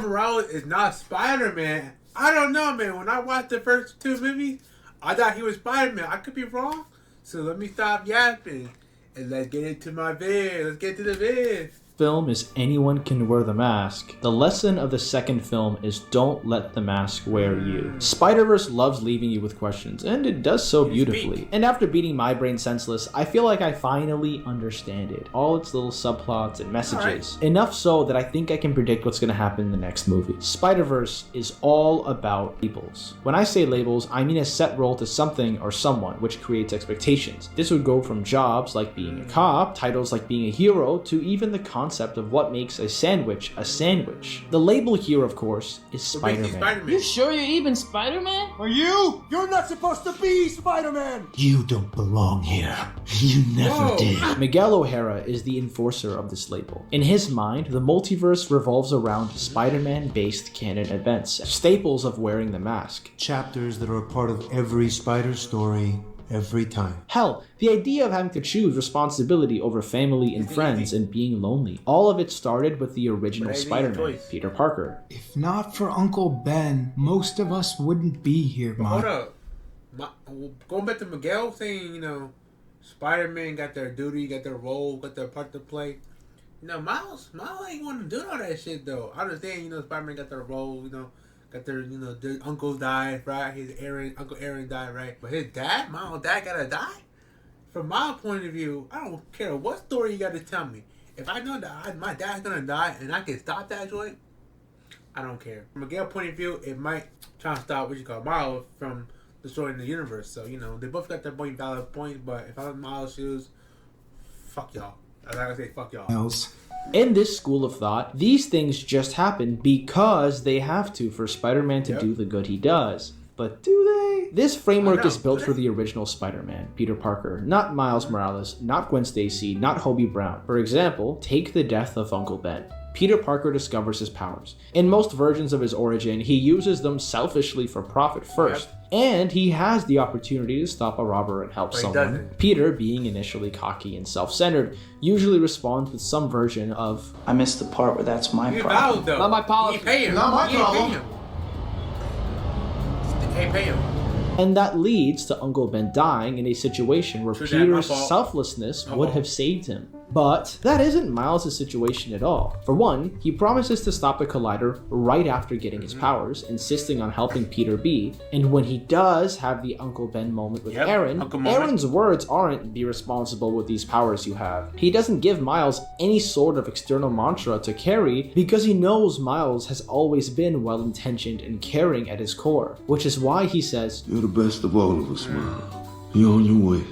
Morales is not Spider-Man. I don't know, man. When I watched the first two movies, I thought he was Spider-Man. I could be wrong. So let me stop yapping. And let's get into my vid. Let's get to the vid. Film is Anyone Can Wear the Mask. The lesson of the second film is don't let the mask wear you. Spider-Verse loves leaving you with questions, and it does so beautifully. And after beating my brain senseless, I feel like I finally understand it. All its little subplots and messages. Enough so that I think I can predict what's going to happen in the next movie. Spider-Verse is all about labels. When I say labels, I mean a set role to something or someone, which creates expectations. This would go from jobs like being a cop, titles like being a hero, to even the concept of what makes a sandwich a sandwich. The label here, of course, is Spider-Man. You sure you're even Spider-Man? Are you? You're not supposed to be Spider-Man! You don't belong here. You never did. Miguel O'Hara is the enforcer of this label. In his mind, the multiverse revolves around Spider-Man-based canon events, staples of wearing the mask. Chapters that are a part of every Spider story. Every time. Hell, the idea of having to choose responsibility over family and friends and being lonely. All of it started with the original Spider-Man, Peter Parker. If not for Uncle Ben, most of us wouldn't be here, Mom. Hold up. Going back to Miguel saying, Spider-Man got their duty, got their role, got their part to play. Miles ain't want to do all that shit, though. I understand, Spider-Man got their role, got their, their uncles died, right? Uncle Aaron died, right? But his dad, my own dad gotta die? From my point of view, I don't care what story you gotta tell me. If I know that my dad's gonna die and I can stop that joint, I don't care. From Miguel's point of view, it might try to stop Miles from destroying the universe. So, they both got their valid points, but if I'm in Miles' shoes, fuck y'all. I gotta say fuck y'all. In this school of thought, these things just happen because they have to for Spider-Man to do the good he does. But do they? This framework is built for the original Spider-Man, Peter Parker, not Miles Morales, not Gwen Stacy, not Hobie Brown. For example, take the death of Uncle Ben. Peter Parker discovers his powers. In most versions of his origin, he uses them selfishly for profit first. And he has the opportunity to stop a robber and help someone. Peter, being initially cocky and self-centered, usually responds with some version of, I missed the part where that's my problem. Not my policy. Not my problem. Pay him. And that leads to Uncle Ben dying in a situation where Peter's selflessness would have saved him. But that isn't Miles' situation at all. For one, he promises to stop the Collider right after getting his powers, insisting on helping Peter be. And when he does have the Uncle Ben moment with Aaron, Aaron's words aren't "be responsible with these powers you have." He doesn't give Miles any sort of external mantra to carry because he knows Miles has always been well-intentioned and caring at his core. Which is why he says, "You're the best of all of us, man. You're on your way.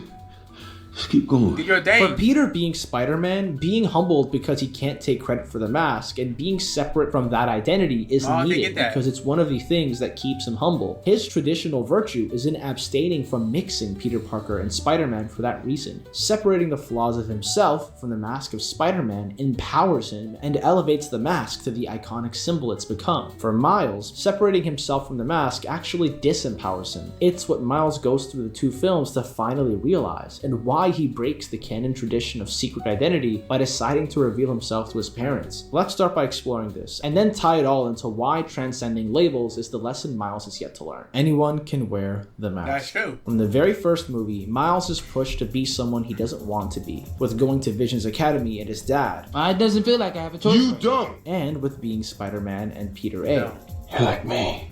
Just keep going." For Peter being Spider-Man, being humbled because he can't take credit for the mask and being separate from that identity is needed because it's one of the things that keeps him humble. His traditional virtue is in abstaining from mixing Peter Parker and Spider-Man for that reason. Separating the flaws of himself from the mask of Spider-Man empowers him and elevates the mask to the iconic symbol it's become. For Miles, separating himself from the mask actually disempowers him. It's what Miles goes through the two films to finally realize, and why he breaks the canon tradition of secret identity by deciding to reveal himself to his parents. Let's start by exploring this, and then tie it all into why transcending labels is the lesson Miles has yet to learn. Anyone can wear the mask. That's true. From the very first movie, Miles is pushed to be someone he doesn't want to be, with going to Vision's Academy and his dad. It doesn't feel like I have a choice. You don't! And with being Spider-Man and Peter A. You're like me.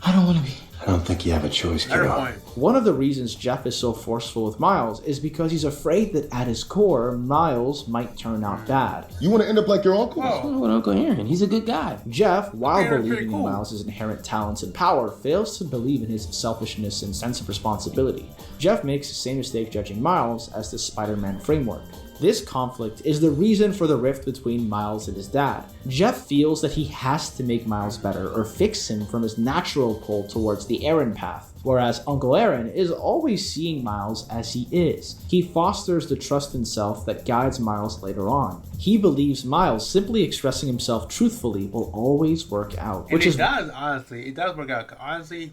I don't want to be. I don't think you have a choice, kiddo. One of the reasons Jeff is so forceful with Miles is because he's afraid that at his core, Miles might turn out bad. You want to end up like your uncle? What's with Uncle Aaron? He's a good guy. Jeff, while believing in Miles' inherent talents and power, fails to believe in his selfishness and sense of responsibility. Jeff makes the same mistake judging Miles as the Spider-Man framework. This conflict is the reason for the rift between Miles and his dad. Jeff feels that he has to make Miles better or fix him from his natural pull towards the Aaron path, whereas Uncle Aaron is always seeing Miles as he is. He fosters the trust in self that guides Miles later on. He believes Miles simply expressing himself truthfully will always work out. It does work out. Honestly,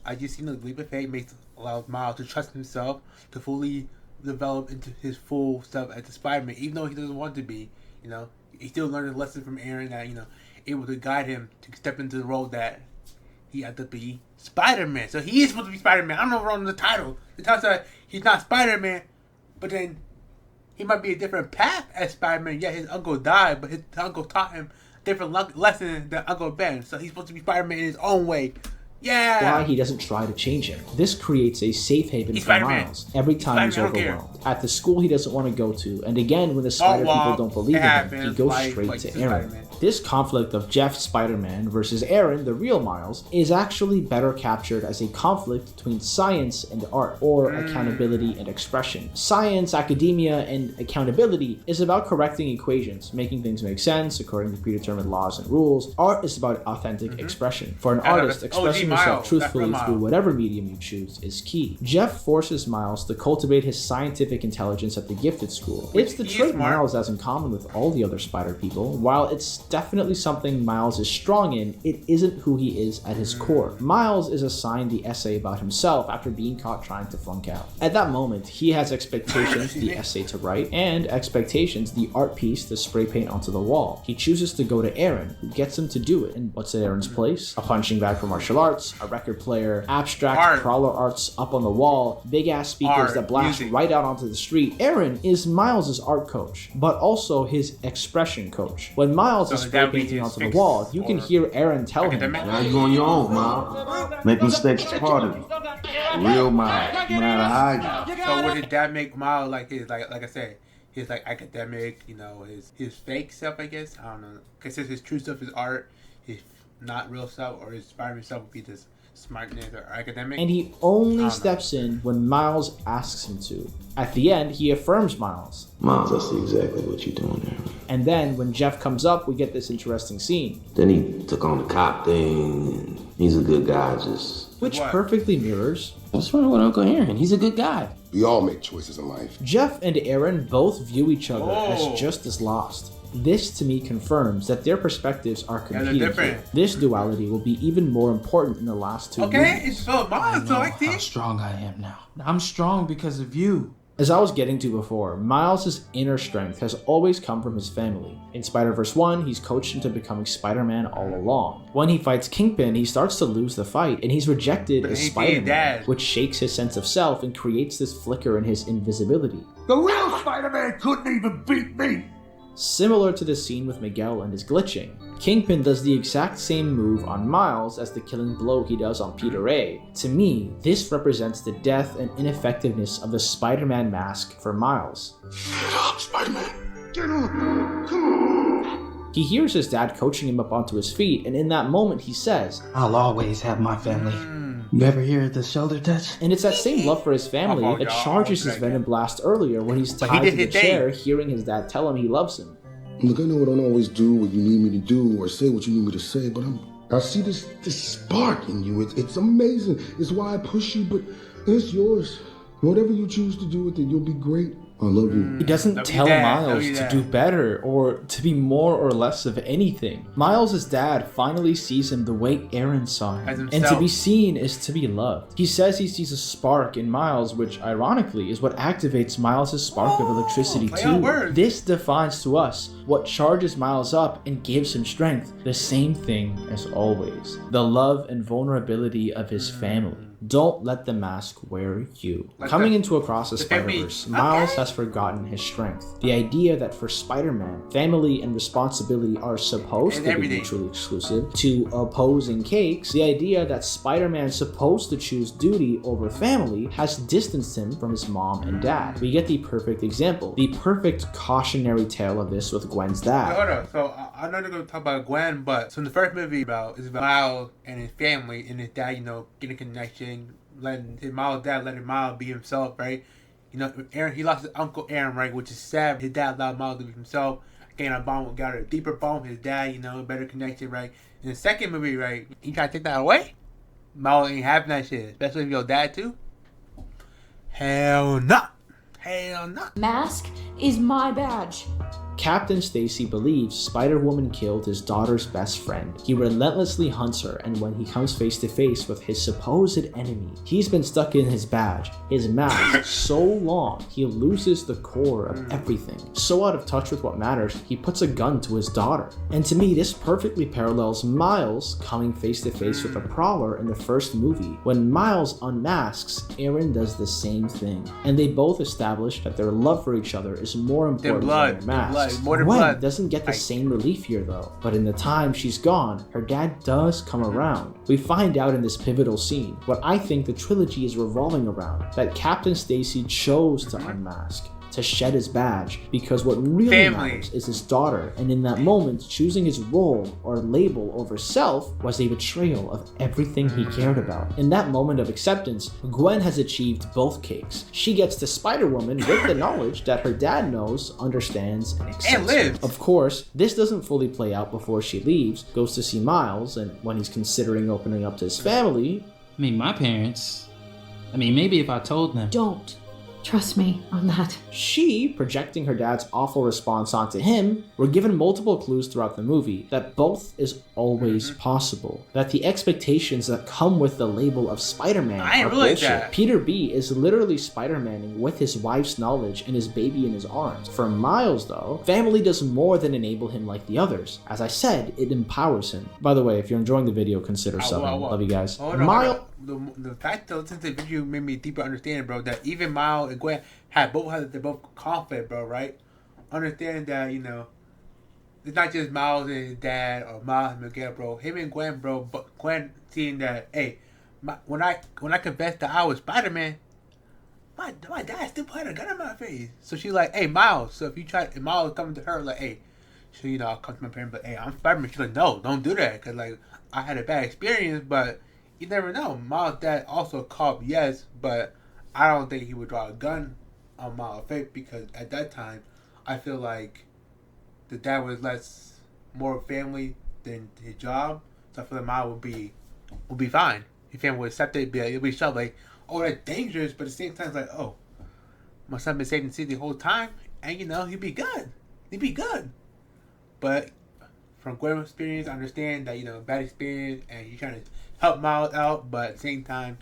I just the leap of faith allows Miles to trust himself, to fully develop into his full self as a Spider-Man, even though he doesn't want to be. He's still learning lessons from Aaron that able to guide him to step into the role that he had to be Spider-Man. So he is supposed to be Spider-Man. I don't know wrong the title. The title says he's not Spider-Man, but then he might be a different path as Spider-Man. Yeah, his uncle died, but his uncle taught him a different lesson than Uncle Ben. So he's supposed to be Spider-Man in his own way. Yeah. Why he doesn't try to change him. This creates a safe haven for Miles every time he's overwhelmed. At the school he doesn't want to go to, and again when the Spider people don't believe in him, he goes straight to Aaron. This conflict of Jeff Spider-Man versus Aaron, the real Miles, is actually better captured as a conflict between science and art, or accountability and expression. Science, academia, and accountability is about correcting equations, making things make sense according to predetermined laws and rules. Art is about authentic expression. For an artist, expressing yourself truthfully through whatever medium you choose is key. Jeff forces Miles to cultivate his scientific intelligence at the gifted school. It's the trait Miles has in common with all the other Spider people. While it's definitely something Miles is strong in, it isn't who he is at his core. Miles is assigned the essay about himself after being caught trying to flunk out. At that moment, he has expectations, the essay to write, and expectations, the art piece to spray paint onto the wall. He chooses to go to Aaron, who gets him to do it. And what's at Aaron's place? A punching bag for martial arts, a record player, abstract crawler arts up on the wall, big ass speakers that blast right out onto the street. Aaron is Miles' art coach, but also his expression coach. When Miles is spray painting onto the wall, you can hear Aaron tell him, "Now you on your own, Miles. Make mistakes is part of you. Real Miles, no matter how you." So what did that make Miles like I said, his like academic, his fake self, I guess? I don't know. Because his true self is art, his not real self, or his Spider-Man self would be this smartness or academic. And he only steps in when Miles asks him to. At the end, he affirms Miles. "Miles, I see exactly what you're doing there." And then when Jeff comes up, we get this interesting scene. Then he took on the cop thing, and he's a good guy, which perfectly mirrors. What's wrong with Uncle Aaron? He's a good guy. We all make choices in life. Jeff and Aaron both view each other as just as lost. This to me confirms that their perspectives are competing. This duality will be even more important in the last two movies. It's so Miles, so like how strong I am now. I'm strong because of you. As I was getting to before, Miles' inner strength has always come from his family. In Spider-Verse 1, he's coached into becoming Spider-Man all along. When he fights Kingpin, he starts to lose the fight, and he's rejected as Spider-Man, which shakes his sense of self and creates this flicker in his invisibility. The real Spider-Man couldn't even beat me! Similar to the scene with Miguel and his glitching, Kingpin does the exact same move on Miles as the killing blow he does on Peter A. To me, this represents the death and ineffectiveness of the Spider-Man mask for Miles. Get up, Spider-Man! Get up! Come on! He hears his dad coaching him up onto his feet, and in that moment he says, "I'll always have my family." You ever hear the shoulder touch? And it's that same love for his family that charges his Venom Blast earlier when he's tied to the chair, hearing his dad tell him he loves him. Look, I know I don't always do what you need me to do or say what you need me to say, but I see this spark in you. It's amazing. It's why I push you, but it's yours. Whatever you choose to do with it, you'll be great. I love you. He doesn't tell Miles to do better or to be more or less of anything. Miles' dad finally sees him the way Aaron saw him. And to be seen is to be loved. He says he sees a spark in Miles, which ironically is what activates Miles' spark of electricity too. This defines to us what charges Miles up and gives him strength. The same thing as always. The love and vulnerability of his family. Don't let the mask wear you. Coming into Across the Spider-Verse, Miles has forgotten his strength. The idea that for Spider-Man, family and responsibility are supposed to be mutually exclusive to opposing cakes, the idea that Spider-Man's supposed to choose duty over family has distanced him from his mom and dad. We get the perfect example, the perfect cautionary tale of this with Gwen's dad. Hold on, so I'm not going to talk about Gwen, but so in the first movie is about Miles and his family and his dad, getting a connection, letting Miles' dad letting Miles be himself, right? Aaron, he lost his uncle Aaron, right, which is sad. His dad allowed Miles to be himself. Got a deeper bond with his dad, better connection, right? In the second movie, right, he tried to take that away. Miles ain't having that shit, especially if your dad too. Hell no. Hell no. Mask is my badge. Captain Stacy believes Spider-Woman killed his daughter's best friend. He relentlessly hunts her, and when he comes face to face with his supposed enemy, he's been stuck in his badge, his mask, so long he loses the core of everything. So out of touch with what matters, he puts a gun to his daughter. And to me, this perfectly parallels Miles coming face to face with a Prowler in the first movie. When Miles unmasks, Aaron does the same thing, and they both establish that their love for each other is more important than their masks. Gwen doesn't get the same relief here though, but in the time she's gone, her dad does come around. We find out in this pivotal scene what I think the trilogy is revolving around, that Captain Stacy chose to unmask, to shed his badge, because what really matters is his daughter, and in that moment, choosing his role or label over self was a betrayal of everything he cared about. In that moment of acceptance, Gwen has achieved both cakes. She gets to Spider-Woman with the knowledge that her dad knows, understands, and accepts her. Of course, this doesn't fully play out before she leaves, goes to see Miles, and when he's considering opening up to his family... I mean, my parents... maybe if I told them... Don't. Trust me on that. She, projecting her dad's awful response onto him, were given multiple clues throughout the movie that both is always possible. That the expectations that come with the label of Spider-Man are bullshit. Peter B is literally Spider-Maning with his wife's knowledge and his baby in his arms. For Miles though, family does more than enable him like the others. As I said, it empowers him. By the way, if you're enjoying the video, consider subbing. Love you guys. The fact that listening to the video made me deeper understand, bro, that even Miles and Gwen they're both confident, bro, right? Understand that, it's not just Miles and his dad or Miles and Miguel, bro. Him and Gwen, bro, but Gwen seeing that, hey, when I confessed that I was Spider-Man, my dad still put a gun in my face. So she's like, hey, Miles, so if Miles coming to her like, hey, so I'll come to my parents, but hey, I'm Spider-Man. She's like, no, don't do that, because like I had a bad experience, but you never know. Miles' dad also called yes, but I don't think he would draw a gun on Miles' face, because at that time, I feel like the dad was more family than his job. So I feel like Miles would be fine. His family would accept it. It'll be shocked like, oh, that's dangerous, but at the same time, it's like, oh, my son been saving the city the whole time, and he'd be good. He'd be good. But from Gwen's experience, I understand that bad experience, and you're trying to help Miles out, but at the same time,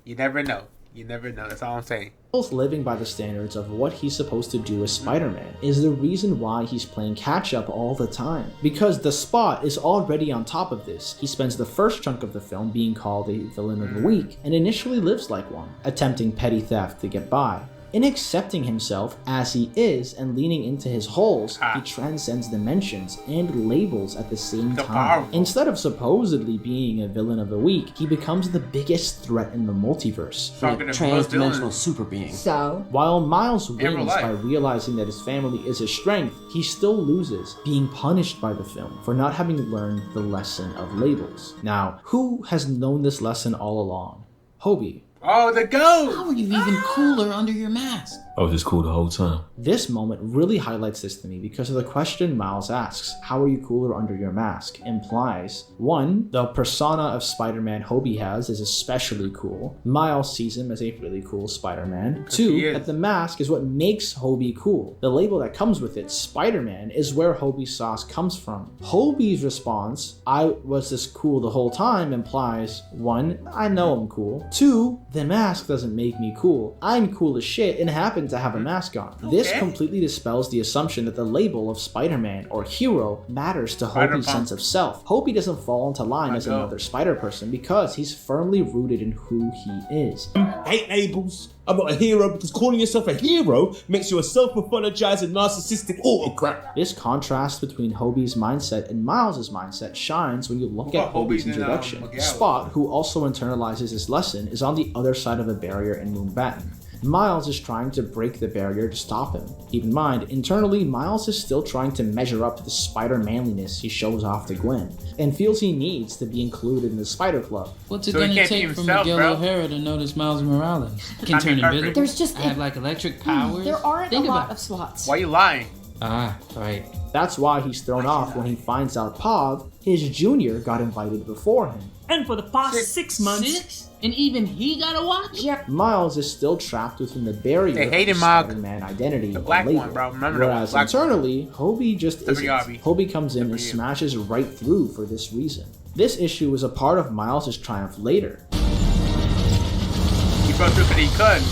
you never know. You never know. That's all I'm saying. Miles living by the standards of what he's supposed to do as Spider-Man is the reason why he's playing catch-up all the time. Because the Spot is already on top of this. He spends the first chunk of the film being called a villain of the week, and initially lives like one, attempting petty theft to get by. In accepting himself as he is and leaning into his holes, he transcends dimensions and labels at the same time. Instead of supposedly being a villain of the week, he becomes the biggest threat in the multiverse. A trans-dimensional super being. So? While Miles wins by realizing that his family is his strength, he still loses, being punished by the film for not having learned the lesson of labels. Now, who has known this lesson all along? Hobie. Oh, the ghost! How are you even cooler under your mask? I was just cool the whole time. This moment really highlights this to me because of the question Miles asks, how are you cooler under your mask, implies, 1, the persona of Spider-Man Hobie has is especially cool. Miles sees him as a really cool Spider-Man. 2, that the mask is what makes Hobie cool. The label that comes with it, Spider-Man, is where Hobie's sauce comes from. Hobie's response, I was this cool the whole time, implies, 1, I know I'm cool. 2, the mask doesn't make me cool. I'm cool as shit and happen to have a mask on. This completely dispels the assumption that the label of Spider-Man or hero matters to Hobie's sense of self. Hobie doesn't fall into line as another Spider person because he's firmly rooted in who he is. I hate labels. I'm not a hero because calling yourself a hero makes you a self-mythologizing narcissistic autocrat. This contrast between Hobie's mindset and Miles' mindset shines when you look at Hobie's introduction. Spot, who also internalizes this lesson, is on the other side of a barrier in Moonbatten. Miles is trying to break the barrier to stop him. Keep in mind, internally, Miles is still trying to measure up to the spider manliness he shows off to Gwen, and feels he needs to be included in the Spider Club. What's it gonna take for Miguel O'Hara to notice Miles Morales? He can turn invisible. There's just I have like electric powers. There aren't a lot of SWATs. Why are you lying? Ah, right. That's why he's thrown off when he finds out Pav, his junior, got invited before him. And for the past 6 months... 6? And even he got a watch? Yep. Miles is still trapped within the barrier of the Spider-Man identity. The black one, bro. Remember whereas black internally, Hobie just isn't. Hobie comes in and smashes right through for this reason. This issue is a part of Miles' triumph later. He broke through but he could.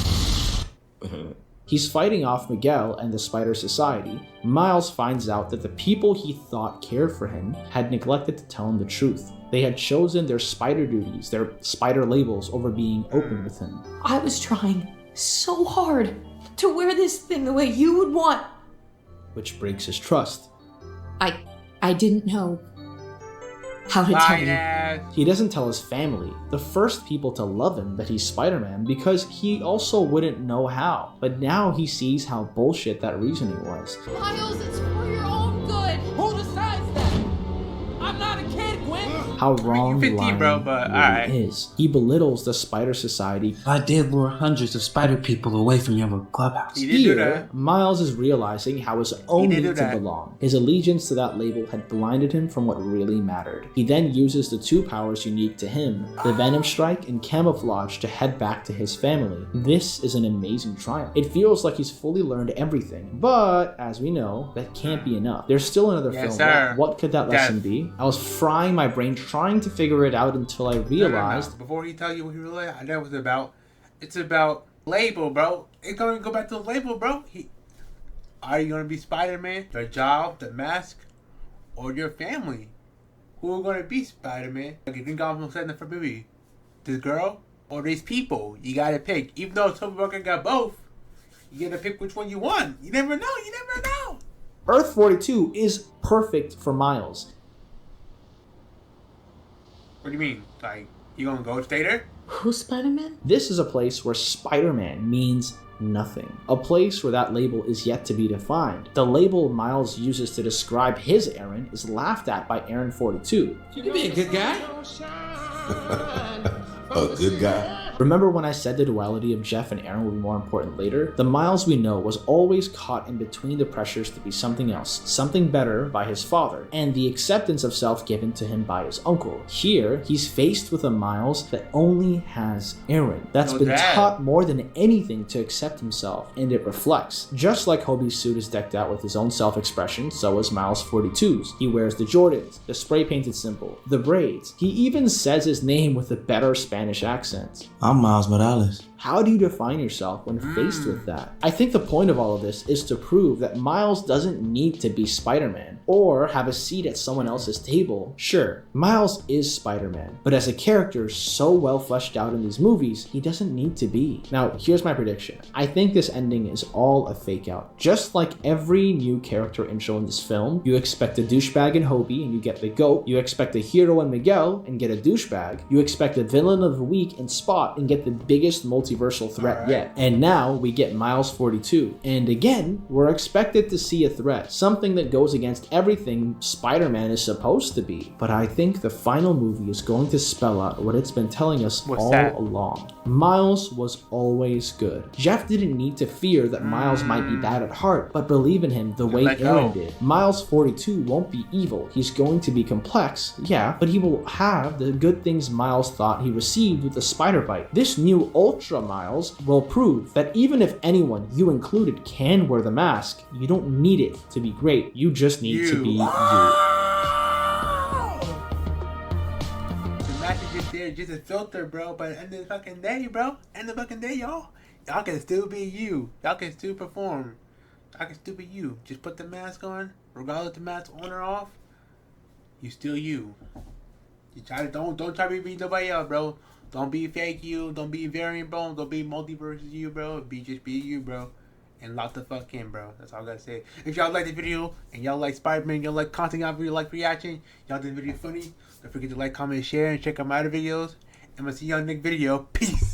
He's fighting off Miguel and the Spider Society. Miles finds out that the people he thought cared for him had neglected to tell him the truth. They had chosen their spider duties, their spider labels, over being open with him. I was trying so hard to wear this thing the way you would want. Which breaks his trust. I didn't know how to tell you. He doesn't tell his family, the first people to love him, that he's Spider-Man, because he also wouldn't know how. But now he sees how bullshit that reasoning was. Miles, it's for your own good. Who decides that? I'm not a kid, Gwen. How wrong the line really is. He belittles the Spider Society. I did lure hundreds of spider people away from your clubhouse. Here, Miles is realizing how his own need to belong. His allegiance to that label had blinded him from what really mattered. He then uses the two powers unique to him, the Venom Strike and Camouflage, to head back to his family. This is an amazing triumph. It feels like he's fully learned everything, but as we know, that can't be enough. There's still another film left. What could that lesson be? I was frying my brain trying to figure it out until I realized. No. Before he tell you what he really, I know what it's about. It's about label, bro. It's gonna go back to the label, bro. Are you gonna be Spider-Man? Your job, the mask, or your family? Who are gonna be Spider-Man? Like, you think I'm gonna send it for movie? This girl or these people? You gotta pick. Even though Tobey Maguire got both, you gotta pick which one you want. You never know. You never know. Earth 42 is perfect for Miles. What do you mean? Like, you gonna go stay there? Who's Spider-Man? This is a place where Spider-Man means nothing. A place where that label is yet to be defined. The label Miles uses to describe his Aaron is laughed at by Aaron 42. You be a good guy. A good guy. Remember when I said the duality of Jeff and Aaron will be more important later? The Miles we know was always caught in between the pressures to be something else, something better by his father, and the acceptance of self given to him by his uncle. Here, he's faced with a Miles that only has Aaron, that's been taught more than anything to accept himself, and it reflects. Just like Hobie's suit is decked out with his own self-expression, so is Miles 42's. He wears the Jordans, the spray-painted symbol, the braids. He even says his name with a better Spanish accent. I'm Miles Morales. How do you define yourself when faced with that? I think the point of all of this is to prove that Miles doesn't need to be Spider-Man or have a seat at someone else's table. Sure, Miles is Spider-Man, but as a character so well fleshed out in these movies, he doesn't need to be. Now, here's my prediction. I think this ending is all a fake out. Just like every new character intro in this film, you expect a douchebag in Hobie and you get the GOAT. You expect a hero in Miguel and get a douchebag. You expect a villain of the week in Spot and get the biggest multiversal threat yet. And now we get Miles 42. And again, we're expected to see a threat, something that goes against everything Spider-Man is supposed to be. But I think the final movie is going to spell out what it's been telling us along. Miles was always good. Jeff didn't need to fear that Miles might be bad at heart, but believe in him the way Aaron did. Miles 42 won't be evil. He's going to be complex, yeah, but he will have the good things Miles thought he received with the spider bite. This new Ultra Miles will prove that even if anyone, you included, can wear the mask, you don't need it to be great. You just need to be you. The mask is just there, just a filter, bro. But at the end of the fucking day, bro, end of the fucking day, y'all can still be you. Y'all can still perform. Y'all can still be you. Just put the mask on, regardless of the mask on or off. You still you. You try to don't try to be nobody else, bro. Don't be fake you. Don't be variant, bro. Don't be multiverse you, bro. Just be you, bro. And lock the fuck in, bro. That's all I gotta say. If y'all like the video and y'all like Spider-Man, y'all like content, y'all like reaction, y'all think the video funny, don't forget to like, comment, share, and check out my other videos. And I'm gonna see y'all in the next video. Peace.